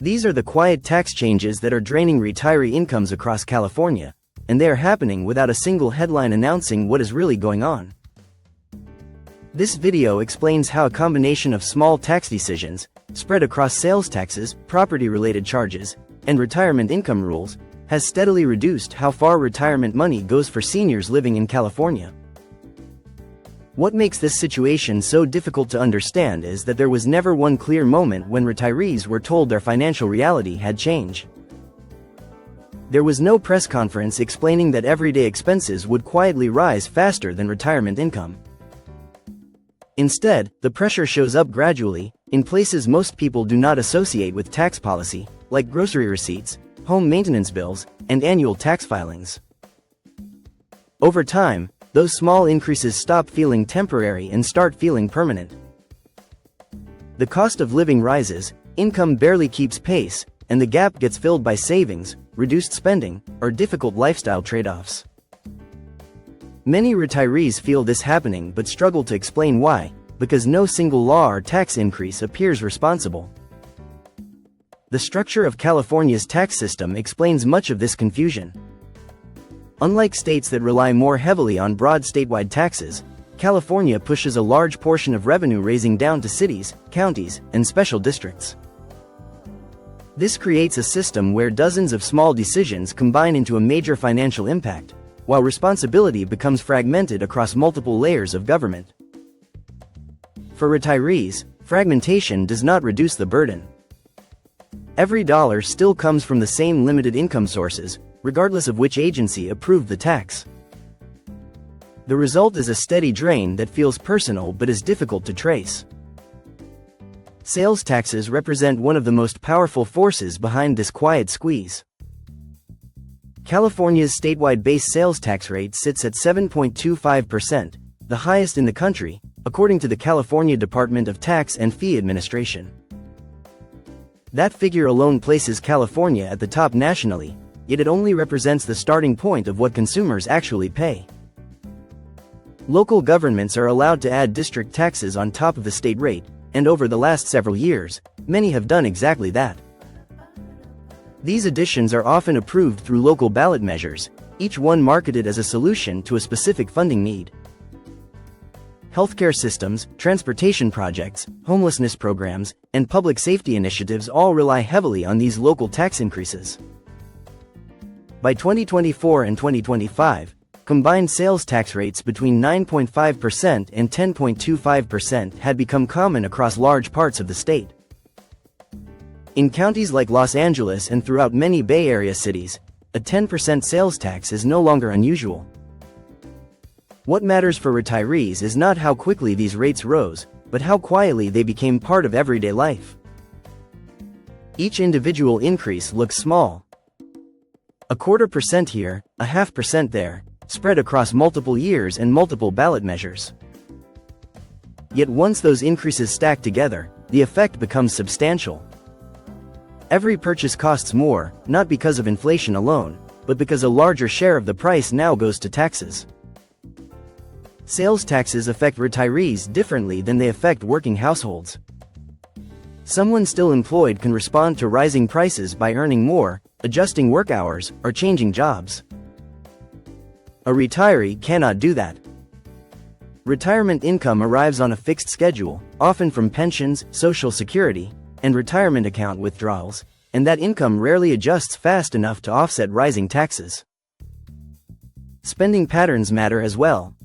These are the quiet tax changes that are draining retiree incomes across California, and they are happening without a single headline announcing what is really going on. This video explains how a combination of small tax decisions, spread across sales taxes, property-related charges, and retirement income rules, has steadily reduced how far retirement money goes for seniors living in California. What makes this situation so difficult to understand is that there was never one clear moment when retirees were told their financial reality had changed. There was no press conference explaining that everyday expenses would quietly rise faster than retirement income. Instead, the pressure shows up gradually, in places most people do not associate with tax policy, like grocery receipts, home maintenance bills, and annual tax filings. Over time, those small increases stop feeling temporary and start feeling permanent. The cost of living rises, income barely keeps pace, and the gap gets filled by savings, reduced spending, or difficult lifestyle trade-offs. Many retirees feel this happening but struggle to explain why, because no single law or tax increase appears responsible. The structure of California's tax system explains much of this confusion. Unlike states that rely more heavily on broad statewide taxes, California pushes a large portion of revenue raising down to cities, counties, and special districts. This creates a system where dozens of small decisions combine into a major financial impact, while responsibility becomes fragmented across multiple layers of government. For retirees, fragmentation does not reduce the burden. Every dollar still comes from the same limited income sources, regardless of which agency approved the tax. The result is a steady drain that feels personal but is difficult to trace. Sales taxes represent one of the most powerful forces behind this quiet squeeze. California's statewide base sales tax rate sits at 7.25%, the highest in the country, according to the California Department of Tax and Fee Administration. That figure alone places California at the top nationally, yet it only represents the starting point of what consumers actually pay. Local governments are allowed to add district taxes on top of the state rate, and over the last several years, many have done exactly that. These additions are often approved through local ballot measures, each one marketed as a solution to a specific funding need. Healthcare systems, transportation projects, homelessness programs, and public safety initiatives all rely heavily on these local tax increases. By 2024 and 2025, combined sales tax rates between 9.5% and 10.25% had become common across large parts of the state. In counties like Los Angeles and throughout many Bay Area cities, a 10% sales tax is no longer unusual. What matters for retirees is not how quickly these rates rose, but how quietly they became part of everyday life. Each individual increase looks small. 0.25% here, 0.5% there, spread across multiple years and multiple ballot measures. Yet once those increases stack together, the effect becomes substantial. Every purchase costs more, not because of inflation alone, but because a larger share of the price now goes to taxes. Sales taxes affect retirees differently than they affect working households. Someone still employed can respond to rising prices by earning more, adjusting work hours, or changing jobs. A retiree cannot do that. Retirement income arrives on a fixed schedule, often from pensions, Social Security, and retirement account withdrawals, and that income rarely adjusts fast enough to offset rising taxes. Spending patterns matter as well.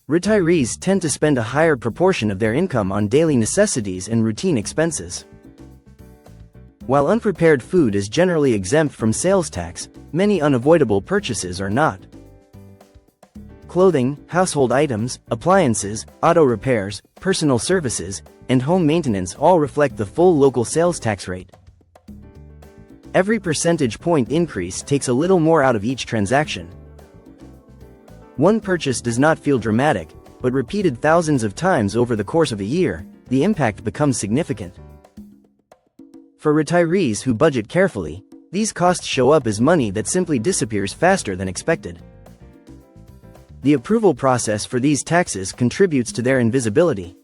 Retirees tend to spend a higher proportion of their income on daily necessities and routine expenses. While unprepared food is generally exempt from sales tax, many unavoidable purchases are not. Clothing, household items, appliances, auto repairs, personal services, and home maintenance all reflect the full local sales tax rate. Every percentage point increase takes a little more out of each transaction. One purchase does not feel dramatic, but repeated thousands of times over the course of a year, the impact becomes significant. For retirees who budget carefully, these costs show up as money that simply disappears faster than expected. The approval process for these taxes contributes to their invisibility.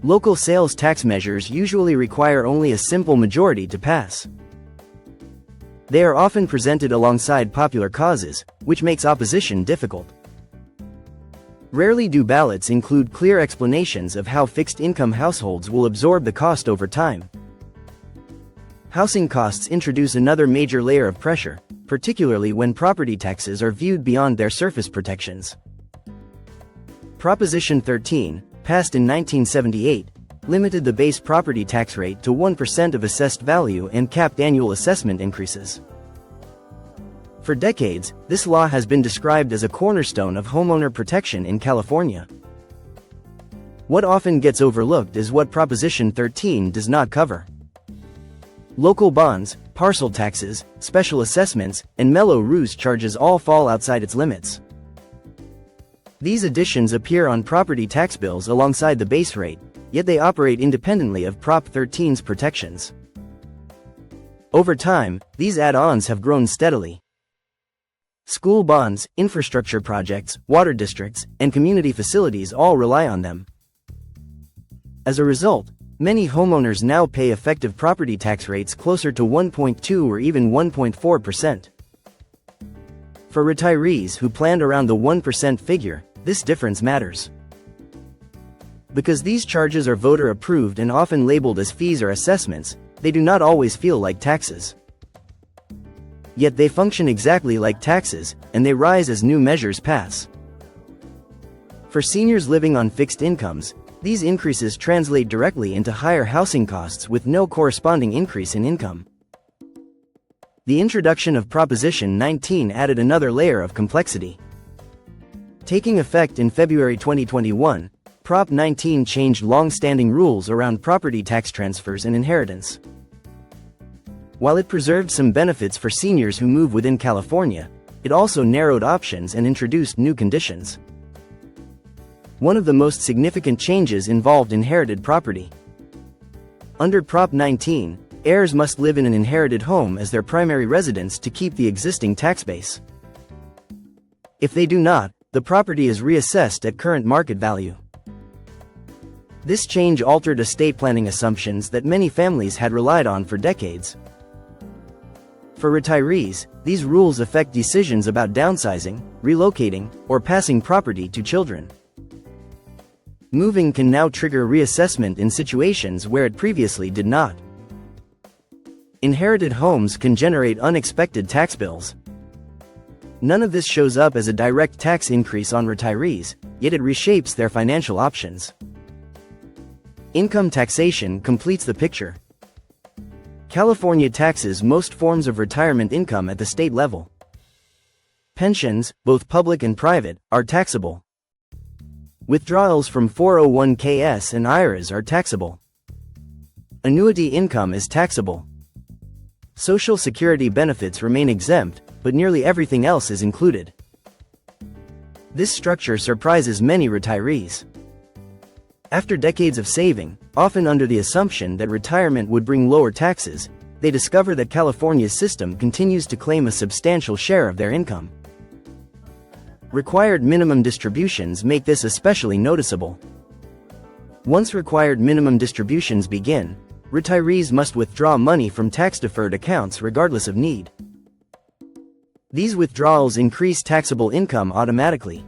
Local sales tax measures usually require only a simple majority to pass. They are often presented alongside popular causes, which makes opposition difficult. Rarely do ballots include clear explanations of how fixed-income households will absorb the cost over time. Housing costs introduce another major layer of pressure, particularly when property taxes are viewed beyond their surface protections. Proposition 13, passed in 1978, limited the base property tax rate to 1% of assessed value and capped annual assessment increases. For decades, this law has been described as a cornerstone of homeowner protection in California. What often gets overlooked is what Proposition 13 does not cover. Local bonds, parcel taxes, special assessments, and Mello-Roos charges all fall outside its limits. These additions appear on property tax bills alongside the base rate, yet they operate independently of Prop 13's protections. Over time, these add-ons have grown steadily. School bonds, infrastructure projects, water districts, and community facilities all rely on them. As a result, many homeowners now pay effective property tax rates closer to 1.2 or even 1.4%. For retirees who planned around the 1% figure, this difference matters. Because these charges are voter-approved and often labeled as fees or assessments, they do not always feel like taxes. Yet they function exactly like taxes, and they rise as new measures pass. For seniors living on fixed incomes, these increases translate directly into higher housing costs with no corresponding increase in income. The introduction of Proposition 19 added another layer of complexity. Taking effect in February 2021, Prop 19 changed long-standing rules around property tax transfers and inheritance. While it preserved some benefits for seniors who move within California, it also narrowed options and introduced new conditions. One of the most significant changes involved inherited property. Under Prop 19, heirs must live in an inherited home as their primary residence to keep the existing tax base. If they do not, the property is reassessed at current market value. This change altered estate planning assumptions that many families had relied on for decades. For retirees, these rules affect decisions about downsizing, relocating, or passing property to children. Moving can now trigger reassessment in situations where it previously did not. Inherited homes can generate unexpected tax bills. None of this shows up as a direct tax increase on retirees, yet it reshapes their financial options. Income taxation completes the picture. California taxes most forms of retirement income at the state level. Pensions, both public and private, are taxable. Withdrawals from 401ks and IRAs are taxable. Annuity income is taxable. Social Security benefits remain exempt, but nearly everything else is included. This structure surprises many retirees. After decades of saving, often under the assumption that retirement would bring lower taxes, they discover that California's system continues to claim a substantial share of their income. Required minimum distributions make this especially noticeable. Once required minimum distributions begin, retirees must withdraw money from tax-deferred accounts regardless of need. These withdrawals increase taxable income automatically.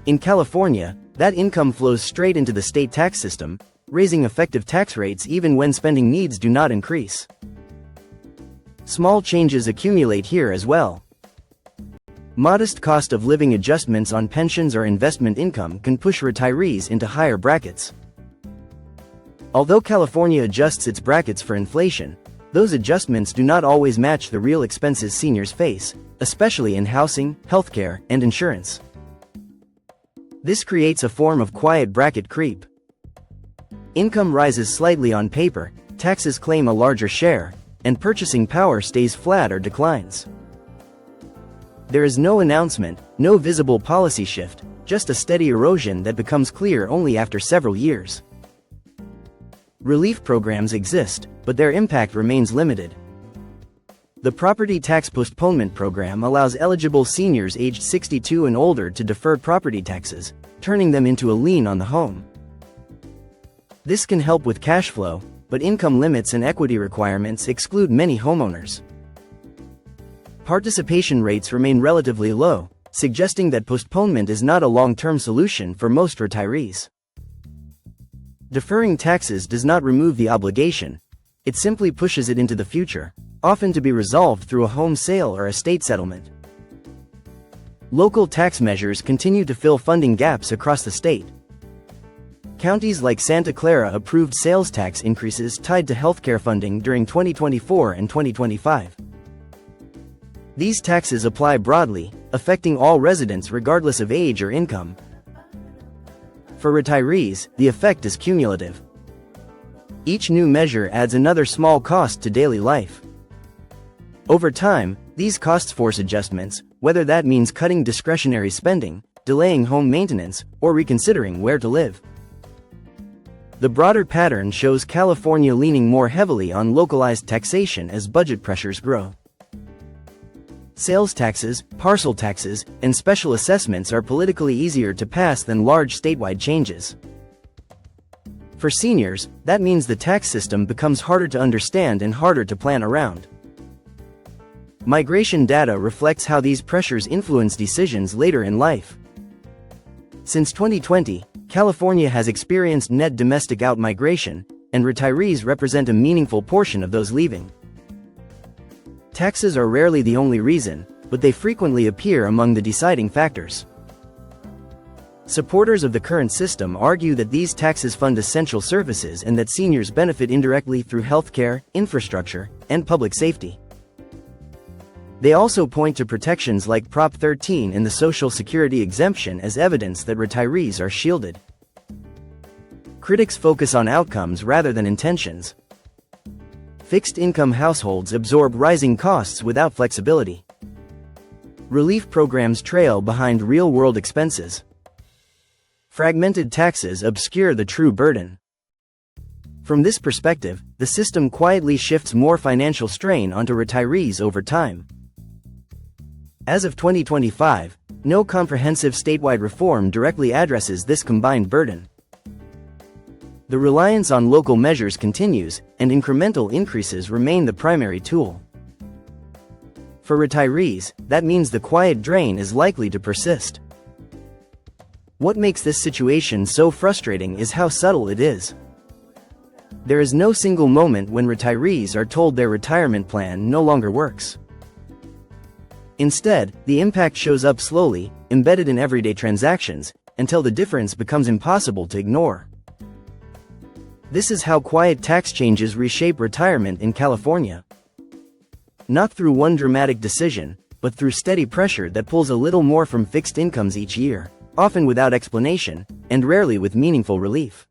In California, that income flows straight into the state tax system, raising effective tax rates even when spending needs do not increase. Small changes accumulate here as well. Modest cost of living adjustments on pensions or investment income can push retirees into higher brackets. Although California adjusts its brackets for inflation, those adjustments do not always match the real expenses seniors face, especially in housing, healthcare, and insurance. This creates a form of quiet bracket creep. Income rises slightly on paper, taxes claim a larger share, and purchasing power stays flat or declines. There is no announcement, no visible policy shift, just a steady erosion that becomes clear only after several years. Relief programs exist, but their impact remains limited. The Property Tax Postponement Program allows eligible seniors aged 62 and older to defer property taxes, turning them into a lien on the home. This can help with cash flow, but income limits and equity requirements exclude many homeowners. Participation rates remain relatively low, suggesting that postponement is not a long-term solution for most retirees. Deferring taxes does not remove the obligation, it simply pushes it into the future, often to be resolved through a home sale or estate settlement. Local tax measures continue to fill funding gaps across the state. Counties like Santa Clara approved sales tax increases tied to healthcare funding during 2024 and 2025. These taxes apply broadly, affecting all residents regardless of age or income. For retirees, the effect is cumulative. Each new measure adds another small cost to daily life. Over time, these costs force adjustments, whether that means cutting discretionary spending, delaying home maintenance, or reconsidering where to live. The broader pattern shows California leaning more heavily on localized taxation as budget pressures grow. Sales taxes, parcel taxes, and special assessments are politically easier to pass than large statewide changes. For seniors, that means the tax system becomes harder to understand and harder to plan around. Migration data reflects how these pressures influence decisions later in life. Since 2020, California has experienced net domestic outmigration, and retirees represent a meaningful portion of those leaving. Taxes are rarely the only reason, but they frequently appear among the deciding factors. Supporters of the current system argue that these taxes fund essential services and that seniors benefit indirectly through healthcare, infrastructure, and public safety. They also point to protections like Prop 13 and the Social Security exemption as evidence that retirees are shielded. Critics focus on outcomes rather than intentions. Fixed-income households absorb rising costs without flexibility. Relief programs trail behind real-world expenses. Fragmented taxes obscure the true burden. From this perspective, the system quietly shifts more financial strain onto retirees over time. As of 2025, no comprehensive statewide reform directly addresses this combined burden. The reliance on local measures continues, and incremental increases remain the primary tool. For retirees, that means the quiet drain is likely to persist. What makes this situation so frustrating is how subtle it is. There is no single moment when retirees are told their retirement plan no longer works. Instead, the impact shows up slowly, embedded in everyday transactions, until the difference becomes impossible to ignore. This is how quiet tax changes reshape retirement in California. Not through one dramatic decision, but through steady pressure that pulls a little more from fixed incomes each year, often without explanation, and rarely with meaningful relief.